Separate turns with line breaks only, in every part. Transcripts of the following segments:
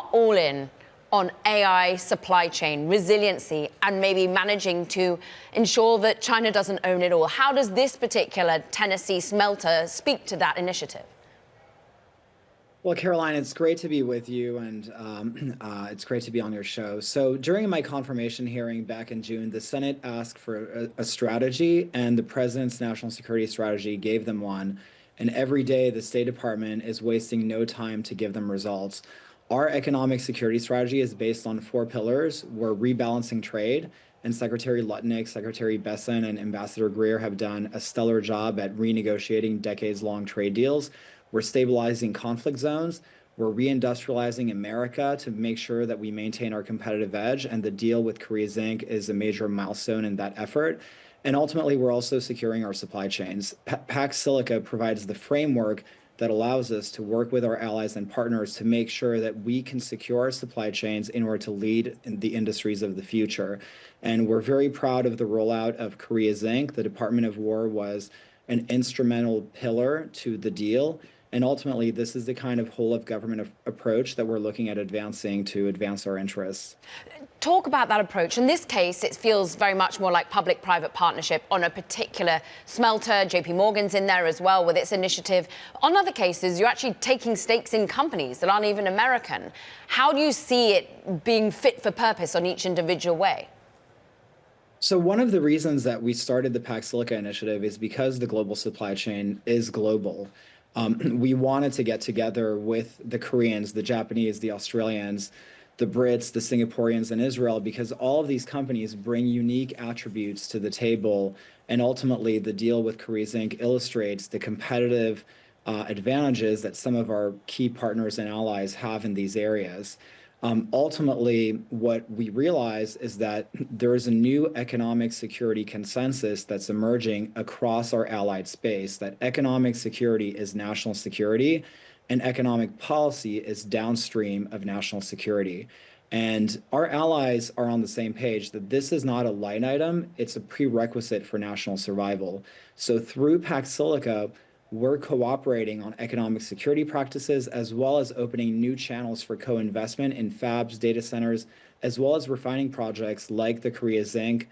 are all in on AI supply chain resiliency and maybe managing to ensure that China doesn't own it all. How does this particular Tennessee smelter speak to that initiative?
Well, Caroline, it's great to be with you, and it's great to be on your show. So during my confirmation hearing back in June, the Senate asked for a strategy, and the president's national security strategy gave them one. And every day, the State Department is wasting no time to give them results. Our economic security strategy is based on 4 pillars. We're rebalancing trade, and Secretary Lutnick, Secretary Besson, and Ambassador Greer have done a stellar job at renegotiating decades-long trade deals. We're stabilizing conflict zones. We're reindustrializing America to make sure that we maintain our competitive edge, and the deal with Korea Zinc is a major milestone in that effort. And ultimately, we're also securing our supply chains. Pax Silica provides the framework that allows us to work with our allies and partners to make sure that we can secure our supply chains in order to lead in the industries of the future. And we're very proud of the rollout of Korea Zinc. The Department of War was an instrumental pillar to the deal. And ultimately, this is the kind of whole-of-government approach that we're looking at advancing to advance our interests.
Talk about that approach. In this case, it feels very much more like public-private partnership on a particular smelter. JP Morgan's in there as well with its initiative. On other cases, you're actually taking stakes in companies that aren't even American. How do you see it being fit for purpose on each individual way?
So one of the reasons that we started the Pax Silica initiative is because the global supply chain is global. We wanted to get together with the Koreans, the Japanese, the Australians, the Brits, the Singaporeans, and Israel, because all of these companies bring unique attributes to the table. And ultimately, the deal with Korea Zinc illustrates the competitive advantages that some of our key partners and allies have in these areas. Ultimately, what we realize is that there is a new economic security consensus that's emerging across our allied space, that economic security is national security and economic policy is downstream of national security. And our allies are on the same page that this is not a line item, it's a prerequisite for national survival. So through Pax Silica, we're cooperating on economic security practices, as well as opening new channels for co-investment in fabs, data centers, as well as refining projects like the Korea Zinc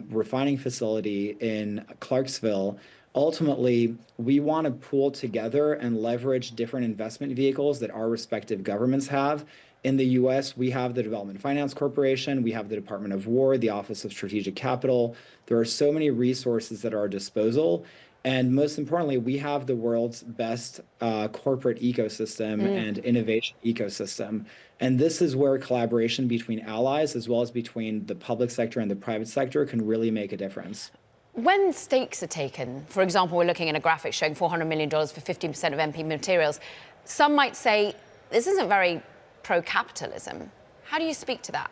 refining facility in Clarksville. Ultimately, we want to pool together and leverage different investment vehicles that our respective governments have. In the US, we have the Development Finance Corporation, we have the Department of War, the Office of Strategic Capital. There are so many resources at our disposal. And most importantly, we have the world's best corporate ecosystem and innovation ecosystem. And this is where collaboration between allies, as well as between the public sector and the private sector, can really make a difference.
When stakes are taken, for example, we're looking at a graphic showing $400 million for 15% of MP Materials, some might say this isn't very pro-capitalism. How do you speak to that?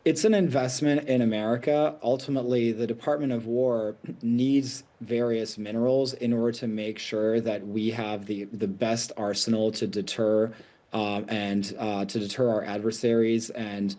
It's an investment in America. Ultimately, the Department of War needs various minerals in order to make sure that we have the best arsenal to deter our adversaries and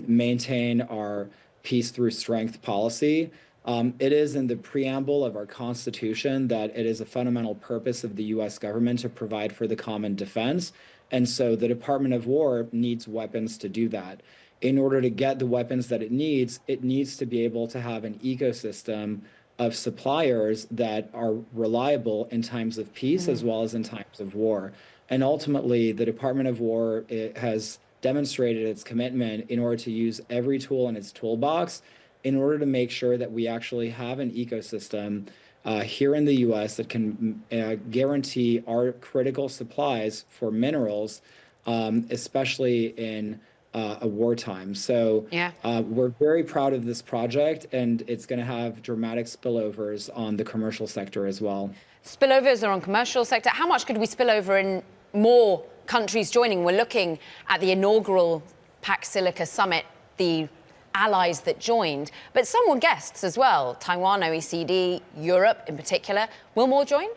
maintain our peace through strength policy. It is in the preamble of our Constitution that it is a fundamental purpose of the U.S. government to provide for the common defense. And so the Department of War needs weapons to do that. In order to get the weapons that it needs to be able to have an ecosystem of suppliers that are reliable in times of peace as well as in times of war. And ultimately, the Department of War has demonstrated its commitment in order to use every tool in its toolbox in order to make sure that we actually have an ecosystem here in the US that can guarantee our critical supplies for minerals, especially in a wartime. So we're very proud of this project, and it's going to have dramatic spillovers on the commercial sector as well.
Spillovers are on commercial sector. How much could we spill over in more countries joining? We're looking at the inaugural Pax Silica summit, the allies that joined, but some were guests as well. Taiwan, OECD, Europe in particular. Will more join?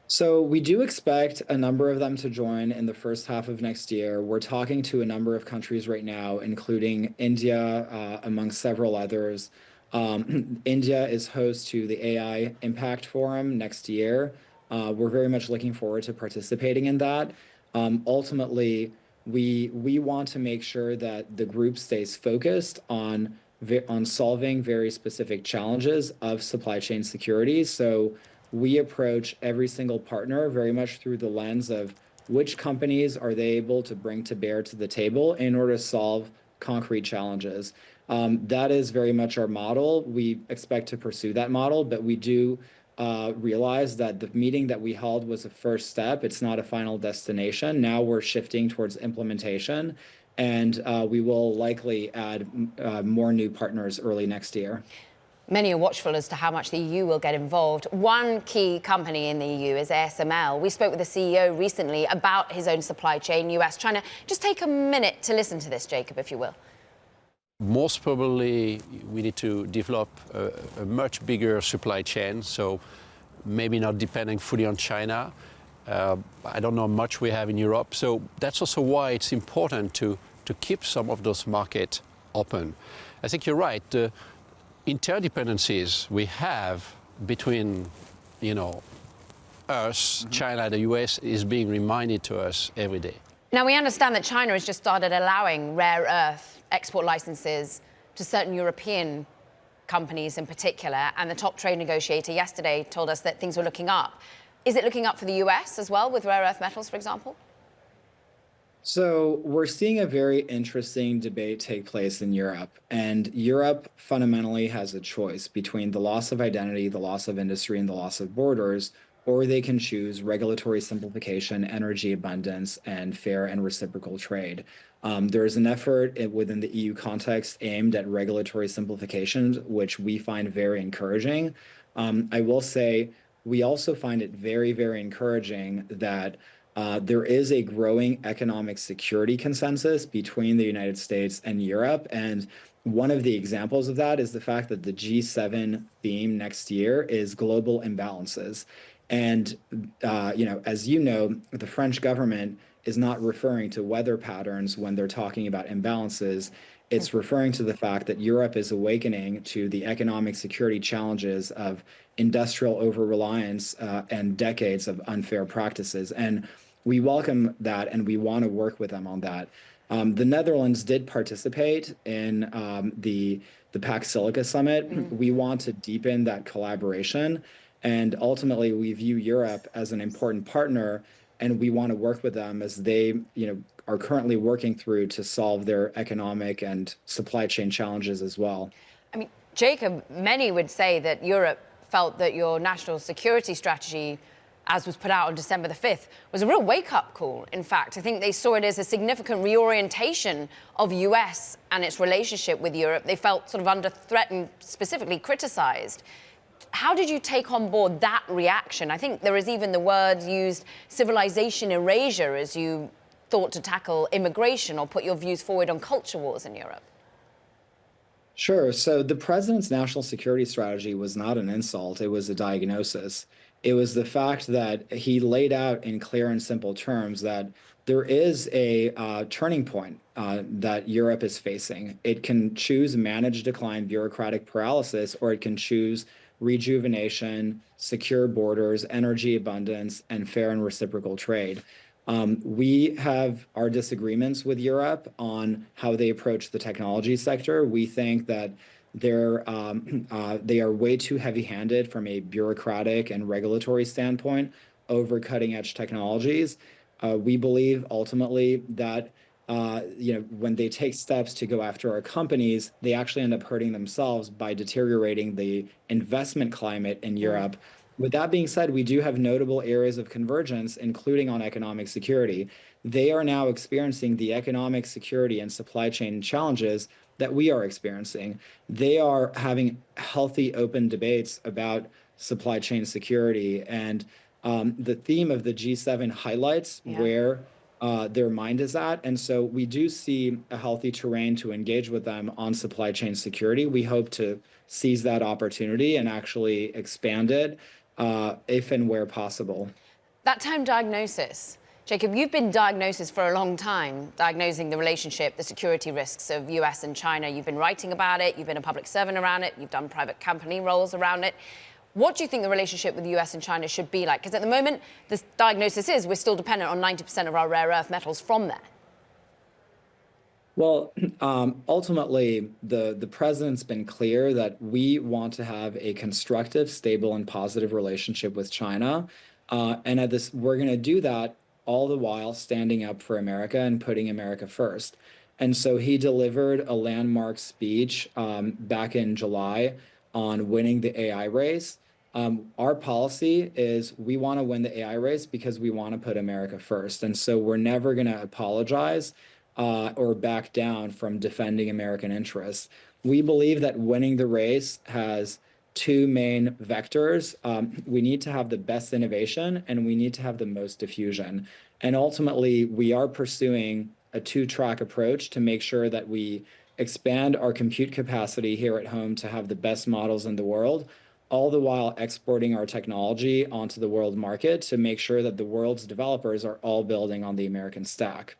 So we do expect a number of them to join in the first half of next year. We're talking to a number of countries right now, including India, among several others. India is host to the AI Impact Forum next year. We're very much looking forward to participating in that. Ultimately, we want to make sure that the group stays focused on solving very specific challenges of supply chain security. So we approach every single partner very much through the lens of which companies are they able to bring to bear to the table in order to solve concrete challenges. That is very much our model. We expect to pursue that model, but we do realize that the meeting that we held was a first step. It's not a final destination. Now we're shifting towards implementation, and we will likely add more new partners early next year.
Many are watchful as to how much the EU will get involved. One key company in the EU is ASML. We spoke with the CEO recently about his own supply chain, US, China. Just take a minute to listen to this, Jacob, if you will.
Most probably, we need to develop a much bigger supply chain, so maybe not depending fully on China. I don't know how much we have in Europe, so that's also why it's important to keep some of those markets open. I think you're right. The interdependencies we have between, us, China, the US, is being reminded to us every day.
Now, we understand that China has just started allowing rare earth export licenses to certain European companies in particular, and the top trade negotiator yesterday told us that things were looking up. Is it looking up for the US as well with rare earth metals, for example?
So we're seeing a very interesting debate take place in Europe, and Europe fundamentally has a choice between the loss of identity, the loss of industry, and the loss of borders, or they can choose regulatory simplification, energy abundance, and fair and reciprocal trade. There is an effort within the EU context aimed at regulatory simplification, which we find very encouraging. I will say we also find it very, very encouraging that there is a growing economic security consensus between the United States and Europe. And one of the examples of that is the fact that the G7 theme next year is global imbalances. And, as you know, the French government is not referring to weather patterns when they're talking about imbalances. It's referring to the fact that Europe is awakening to the economic security challenges of industrial over-reliance and decades of unfair practices. And we welcome that, and we want to work with them on that. The Netherlands did participate in the Pax Silica summit. We want to deepen that collaboration. And ultimately, we view Europe as an important partner, and we want to work with them as they, are currently working through to solve their economic and supply chain challenges as well.
I mean, Jacob, many would say that Europe felt that your national security strategy, as was put out on December the 5th, was a real wake-up call. In fact, I think they saw it as a significant reorientation of US and its relationship with Europe. They felt sort of under threat and specifically criticized. How did you take on board that reaction? I think there is even the word used, civilization erasure, as you thought to tackle immigration or put your views forward on culture wars in Europe.
Sure. So the president's national security strategy was not an insult. It was a diagnosis. It was the fact that he laid out in clear and simple terms that there is a turning point that Europe is facing. It can choose manage decline, bureaucratic paralysis, or it can choose rejuvenation, secure borders, energy abundance, and fair and reciprocal trade. We have our disagreements with Europe on how they approach the technology sector. We think that they are way too heavy-handed from a bureaucratic and regulatory standpoint over cutting-edge technologies. We believe ultimately that when they take steps to go after our companies, they actually end up hurting themselves by deteriorating the investment climate in Europe. With that being said, we do have notable areas of convergence, including on economic security. They are now experiencing the economic security and supply chain challenges that we are experiencing. They are having healthy, open debates about supply chain security. And the theme of the G7 highlights where their mind is at. And so we do see a healthy terrain to engage with them on supply chain security. We hope to seize that opportunity and actually expand it if and where possible.
That term diagnosis, Jacob, you've been diagnosis for a long time, diagnosing the relationship, the security risks of US and China. You've been writing about it. You've been a public servant around it. You've done private company roles around it. What do you think the relationship with the US and China should be like? Because at the moment, the diagnosis is we're still dependent on 90% of our rare earth metals from there.
Well, ultimately, the president's been clear that we want to have a constructive, stable, and positive relationship with China. And at this, we're going to do that all the while standing up for America and putting America first. And so he delivered a landmark speech back in July on winning the AI race. Our policy is we want to win the AI race because we want to put America first. And so we're never going to apologize or back down from defending American interests. We believe that winning the race has two main vectors. We need to have the best innovation and we need to have the most diffusion. And ultimately, we are pursuing a two-track approach to make sure that we expand our compute capacity here at home to have the best models in the world, all the while exporting our technology onto the world market to make sure that the world's developers are all building on the American stack.